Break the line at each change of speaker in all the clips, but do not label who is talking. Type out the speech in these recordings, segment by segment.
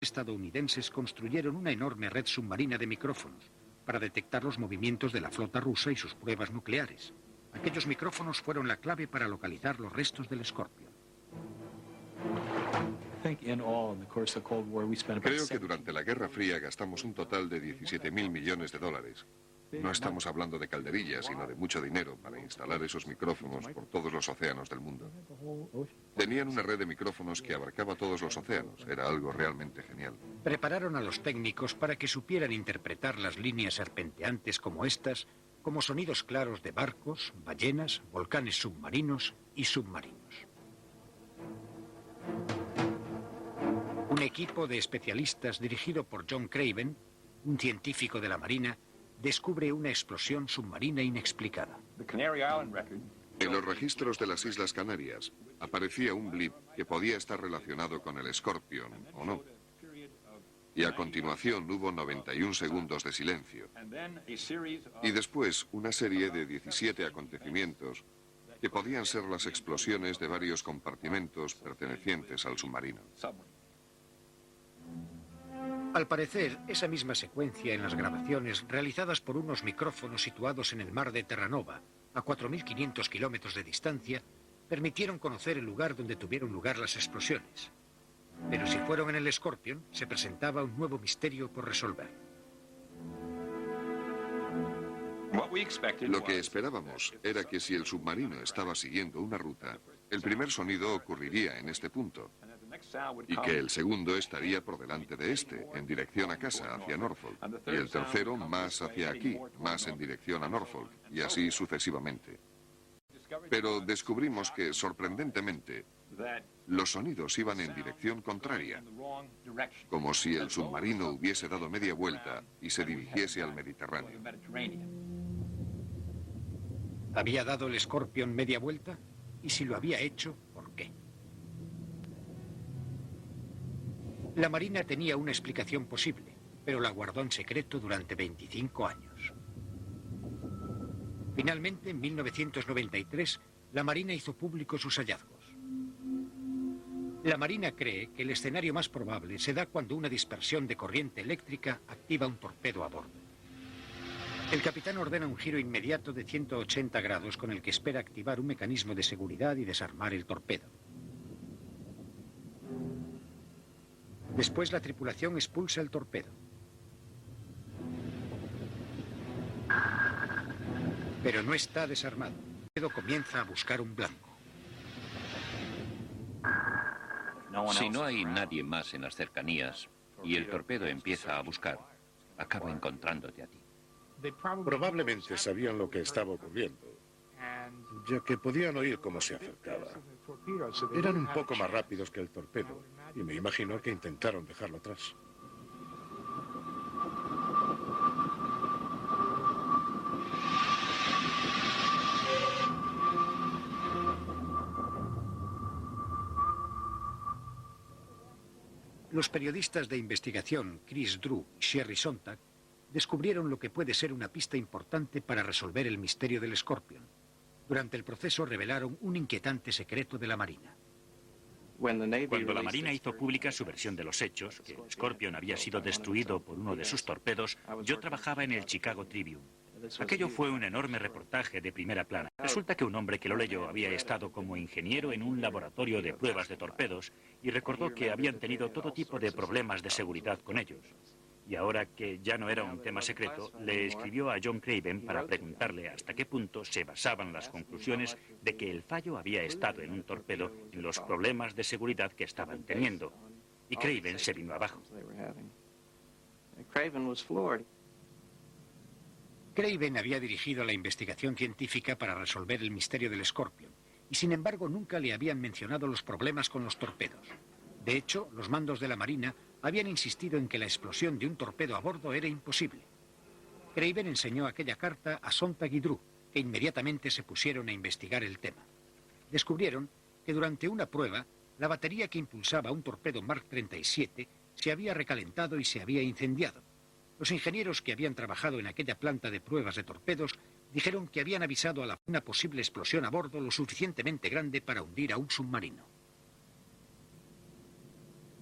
estadounidenses construyeron una enorme red submarina de micrófonos para detectar los movimientos de la flota rusa y sus pruebas nucleares. Aquellos micrófonos fueron la clave para localizar los restos del Scorpion.
Creo que durante la Guerra Fría gastamos un total de 17.000 millones de dólares. No estamos hablando de calderillas, sino de mucho dinero para instalar esos micrófonos por todos los océanos del mundo. Tenían una red de micrófonos que abarcaba todos los océanos. Era algo realmente genial.
Prepararon a los técnicos para que supieran interpretar las líneas serpenteantes como estas, como sonidos claros de barcos, ballenas, volcanes submarinos y submarinos. Un equipo de especialistas dirigido por John Craven, un científico de la Marina, descubre una explosión submarina inexplicada.
En los registros de las Islas Canarias aparecía un blip que podía estar relacionado con el Scorpion o no. Y a continuación hubo 91 segundos de silencio. Y después una serie de 17 acontecimientos que podían ser las explosiones de varios compartimentos pertenecientes al submarino.
Al parecer, esa misma secuencia en las grabaciones realizadas por unos micrófonos situados en el mar de Terranova, a 4.500 kilómetros de distancia, permitieron conocer el lugar donde tuvieron lugar las explosiones. Pero si fueron en el Scorpion, se presentaba un nuevo misterio por resolver.
Lo que esperábamos era que si el submarino estaba siguiendo una ruta, el primer sonido ocurriría en este punto, y que el segundo estaría por delante de este, en dirección a casa, hacia Norfolk, y el tercero más hacia aquí, más en dirección a Norfolk, y así sucesivamente. Pero descubrimos que, sorprendentemente, los sonidos iban en dirección contraria, como si el submarino hubiese dado media vuelta y se dirigiese al Mediterráneo.
¿Había dado el Scorpion media vuelta? Y si lo había hecho, ¿por qué? La Marina tenía una explicación posible, pero la guardó en secreto durante 25 años. Finalmente, en 1993, la Marina hizo públicos sus hallazgos. La Marina cree que el escenario más probable se da cuando una dispersión de corriente eléctrica activa un torpedo a bordo. El capitán ordena un giro inmediato de 180 grados con el que espera activar un mecanismo de seguridad y desarmar el torpedo. Después la tripulación expulsa el torpedo. Pero no está desarmado. El torpedo comienza a buscar un blanco.
Si no hay nadie más en las cercanías y el torpedo empieza a buscar, acaba encontrándote a ti.
Probablemente sabían lo que estaba ocurriendo, ya que podían oír cómo se acercaba. Eran un poco más rápidos que el torpedo, y me imagino que intentaron dejarlo atrás.
Los periodistas de investigación Chris Drew y Sherry Sontag descubrieron lo que puede ser una pista importante para resolver el misterio del Scorpion. Durante el proceso revelaron un inquietante secreto de la Marina.
Cuando la Marina hizo pública su versión de los hechos, que el Scorpion había sido destruido por uno de sus torpedos, yo trabajaba en el Chicago Tribune. Aquello fue un enorme reportaje de primera plana. Resulta que un hombre que lo leyó había estado como ingeniero en un laboratorio de pruebas de torpedos y recordó que habían tenido todo tipo de problemas de seguridad con ellos. Y ahora que ya no era un tema secreto, le escribió a John Craven para preguntarle hasta qué punto se basaban las conclusiones de que el fallo había estado en un torpedo en los problemas de seguridad que estaban teniendo. Y Craven se vino abajo.
Craven había dirigido la investigación científica para resolver el misterio del Scorpion, y sin embargo nunca le habían mencionado los problemas con los torpedos. De hecho, los mandos de la Marina habían insistido en que la explosión de un torpedo a bordo era imposible. Craven enseñó aquella carta a Sontag y Drew, que inmediatamente se pusieron a investigar el tema. Descubrieron que durante una prueba, la batería que impulsaba un torpedo Mark 37 se había recalentado y se había incendiado. Los ingenieros que habían trabajado en aquella planta de pruebas de torpedos dijeron que habían avisado a una posible explosión a bordo lo suficientemente grande para hundir a un submarino.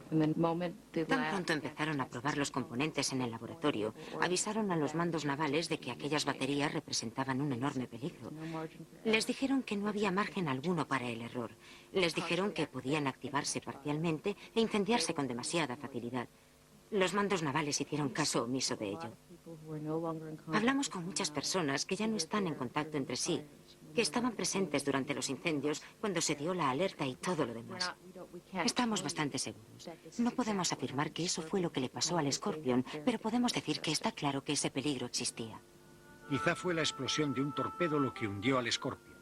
Tan pronto empezaron a probar los componentes en el laboratorio, avisaron a los mandos navales de que aquellas baterías representaban un enorme peligro. Les dijeron que no había margen alguno para el error. Les dijeron que podían activarse parcialmente e incendiarse con demasiada facilidad. Los mandos navales hicieron caso omiso de ello. Hablamos con muchas personas que ya no están en contacto entre sí, que estaban presentes durante los incendios cuando se dio la alerta y todo lo demás. Estamos bastante seguros. No podemos afirmar que eso fue lo que le pasó al Scorpion, pero podemos decir que está claro que ese peligro existía.
Quizá fue la explosión de un torpedo lo que hundió al Scorpion.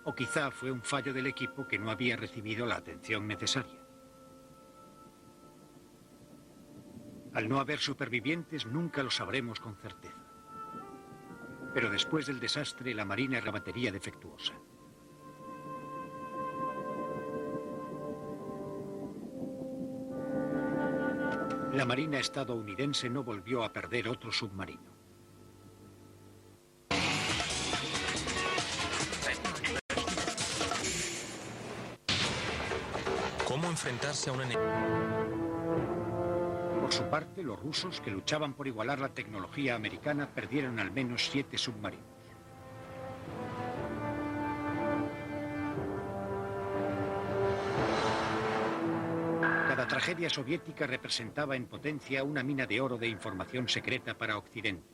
O quizá fue un fallo del equipo que no había recibido la atención necesaria. Al no haber supervivientes, nunca lo sabremos con certeza. Pero después del desastre, la Marina era la batería defectuosa. La Marina estadounidense no volvió a perder otro submarino.
¿Cómo enfrentarse a un enemigo?
Por su parte, los rusos, que luchaban por igualar la tecnología americana, perdieron al menos 7 submarinos. Cada tragedia soviética representaba en potencia una mina de oro de información secreta para Occidente.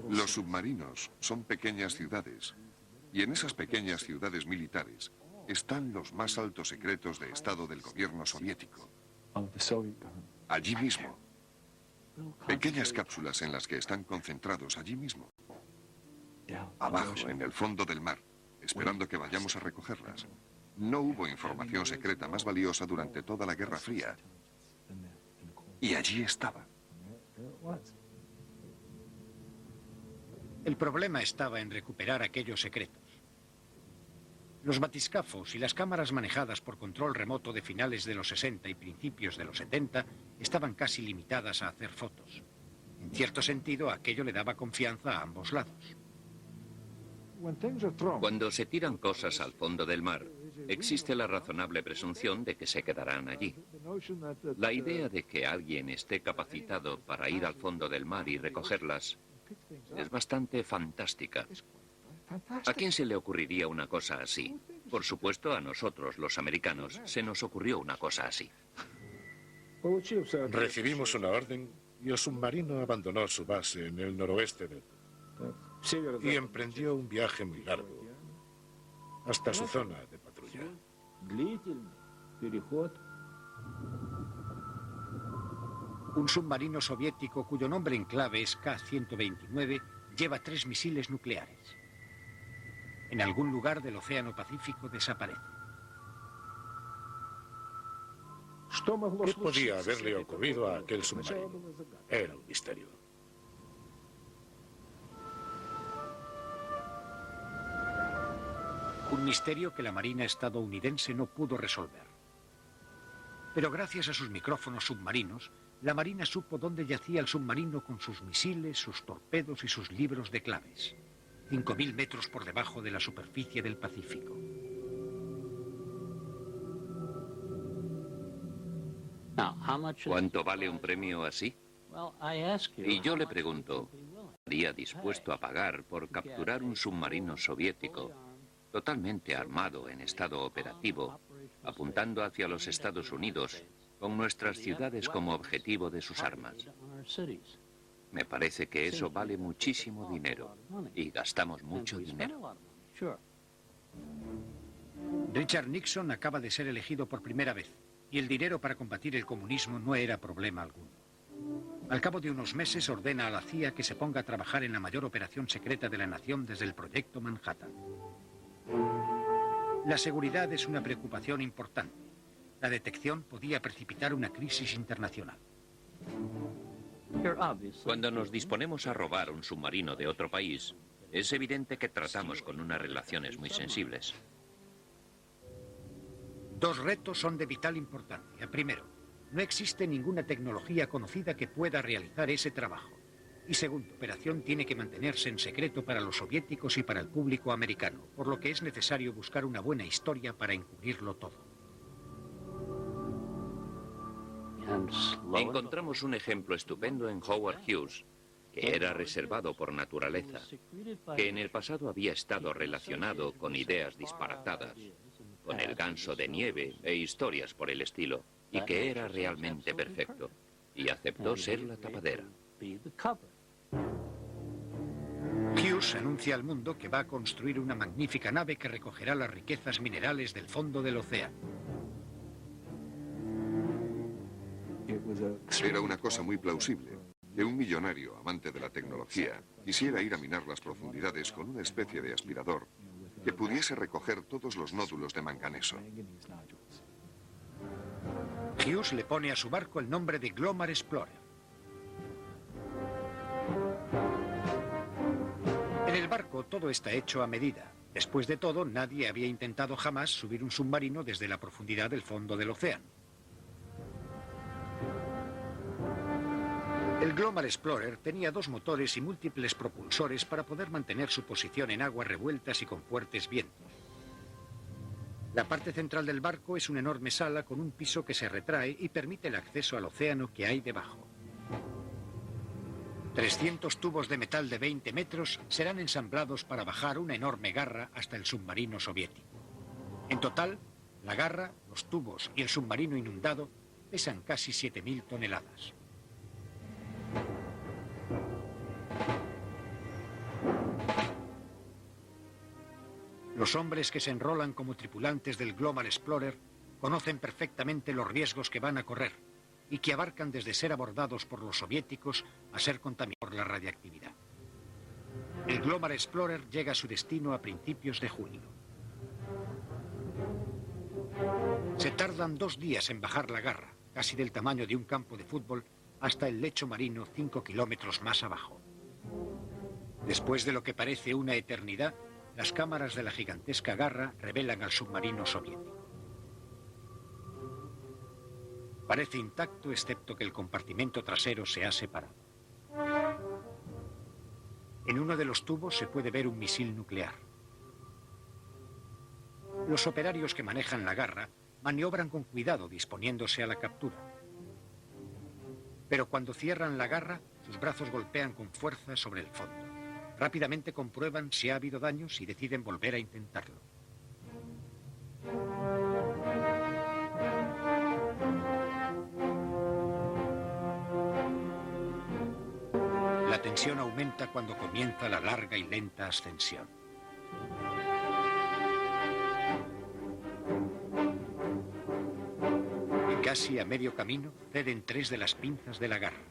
Los submarinos son pequeñas ciudades, y en esas pequeñas ciudades militares están los más altos secretos de Estado del gobierno soviético. Allí mismo. Pequeñas cápsulas en las que están concentrados allí mismo. Abajo, en el fondo del mar, esperando que vayamos a recogerlas. No hubo información secreta más valiosa durante toda la Guerra Fría. Y allí estaba.
El problema estaba en recuperar aquellos secretos. Los batiscafos y las cámaras manejadas por control remoto de finales de los 60 y principios de los 70 estaban casi limitadas a hacer fotos. En cierto sentido, aquello le daba confianza a ambos lados.
Cuando se tiran cosas al fondo del mar, existe la razonable presunción de que se quedarán allí. La idea de que alguien esté capacitado para ir al fondo del mar y recogerlas es bastante fantástica. ¿A quién se le ocurriría una cosa así? Por supuesto, a nosotros, los americanos, se nos ocurrió una cosa así.
Recibimos una orden y el submarino abandonó su base en el noroeste del y emprendió un viaje muy largo hasta su zona de patrulla.
Un submarino soviético cuyo nombre en clave es K-129 lleva 3 misiles nucleares. En algún lugar del Océano Pacífico desaparece.
¿Qué podía haberle ocurrido a aquel submarino? Era un misterio.
Un misterio que la Marina estadounidense no pudo resolver. Pero gracias a sus micrófonos submarinos, la Marina supo dónde yacía el submarino con sus misiles, sus torpedos y sus libros de claves. 5.000 metros por debajo de la superficie del Pacífico.
¿Cuánto vale un premio así? Y yo le pregunto, ¿estaría dispuesto a pagar por capturar un submarino soviético totalmente armado en estado operativo, apuntando hacia los Estados Unidos, con nuestras ciudades como objetivo de sus armas? Me parece que eso vale muchísimo dinero y gastamos mucho dinero.
Richard Nixon acaba de ser elegido por primera vez y el dinero para combatir el comunismo no era problema alguno. Al cabo de unos meses ordena a la CIA que se ponga a trabajar en la mayor operación secreta de la nación desde el Proyecto Manhattan. La seguridad es una preocupación importante. La detección podía precipitar una crisis internacional.
Cuando nos disponemos a robar un submarino de otro país, es evidente que tratamos con unas relaciones muy sensibles.
2 retos son de vital importancia. Primero, no existe ninguna tecnología conocida que pueda realizar ese trabajo. Y segundo, la operación tiene que mantenerse en secreto para los soviéticos y para el público americano, por lo que es necesario buscar una buena historia para encubrirlo todo.
Encontramos un ejemplo estupendo en Howard Hughes, que era reservado por naturaleza, que en el pasado había estado relacionado con ideas disparatadas, con el ganso de nieve e historias por el estilo, y que era realmente perfecto, y aceptó ser la tapadera.
Hughes anuncia al mundo que va a construir una magnífica nave que recogerá las riquezas minerales del fondo del océano.
Era una cosa muy plausible que un millonario amante de la tecnología quisiera ir a minar las profundidades con una especie de aspirador que pudiese recoger todos los nódulos de manganeso.
Hughes le pone a su barco el nombre de Glomar Explorer. En el barco todo está hecho a medida. Después de todo, nadie había intentado jamás subir un submarino desde la profundidad del fondo del océano. El Glomar Explorer tenía 2 motores y múltiples propulsores para poder mantener su posición en aguas revueltas y con fuertes vientos. La parte central del barco es una enorme sala con un piso que se retrae y permite el acceso al océano que hay debajo. 300 tubos de metal de 20 metros serán ensamblados para bajar una enorme garra hasta el submarino soviético. En total, la garra, los tubos y el submarino inundado pesan casi 7.000 toneladas. Los hombres que se enrolan como tripulantes del Glomar Explorer conocen perfectamente los riesgos que van a correr y que abarcan desde ser abordados por los soviéticos a ser contaminados por la radiactividad. El Glomar Explorer llega a su destino a principios de junio. Se tardan 2 días en bajar la garra, casi del tamaño de un campo de fútbol, hasta el lecho marino 5 kilómetros más abajo. Después de lo que parece una eternidad, las cámaras de la gigantesca garra revelan al submarino soviético. Parece intacto excepto que el compartimento trasero se ha separado. En uno de los tubos se puede ver un misil nuclear. Los operarios que manejan la garra maniobran con cuidado disponiéndose a la captura. Pero cuando cierran la garra, sus brazos golpean con fuerza sobre el fondo. Rápidamente comprueban si ha habido daños y deciden volver a intentarlo. La tensión aumenta cuando comienza la larga y lenta ascensión. Y casi a medio camino ceden 3 de las pinzas de la garra.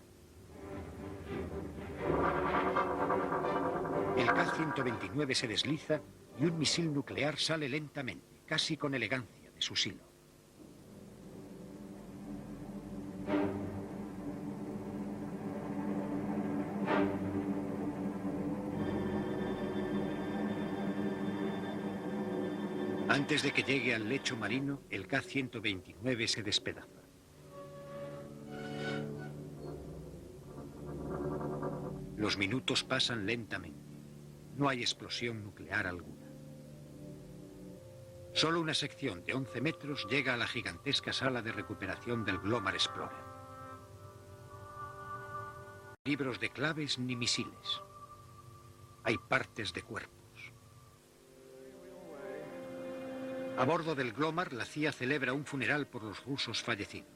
El K-129 se desliza y un misil nuclear sale lentamente, casi con elegancia, de su silo. Antes de que llegue al lecho marino, el K-129 se despedaza. Los minutos pasan lentamente. No hay explosión nuclear alguna. Solo una sección de 11 metros llega a la gigantesca sala de recuperación del Glomar Explorer. Libros de claves ni misiles. Hay partes de cuerpos. A bordo del Glomar, la CIA celebra un funeral por los rusos fallecidos.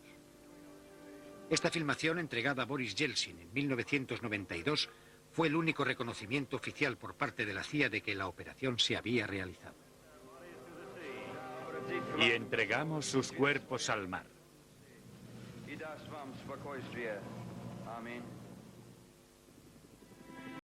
Esta filmación, entregada a Boris Yeltsin en 1992, fue el único reconocimiento oficial por parte de la CIA de que la operación se había realizado.
Y entregamos sus cuerpos al mar.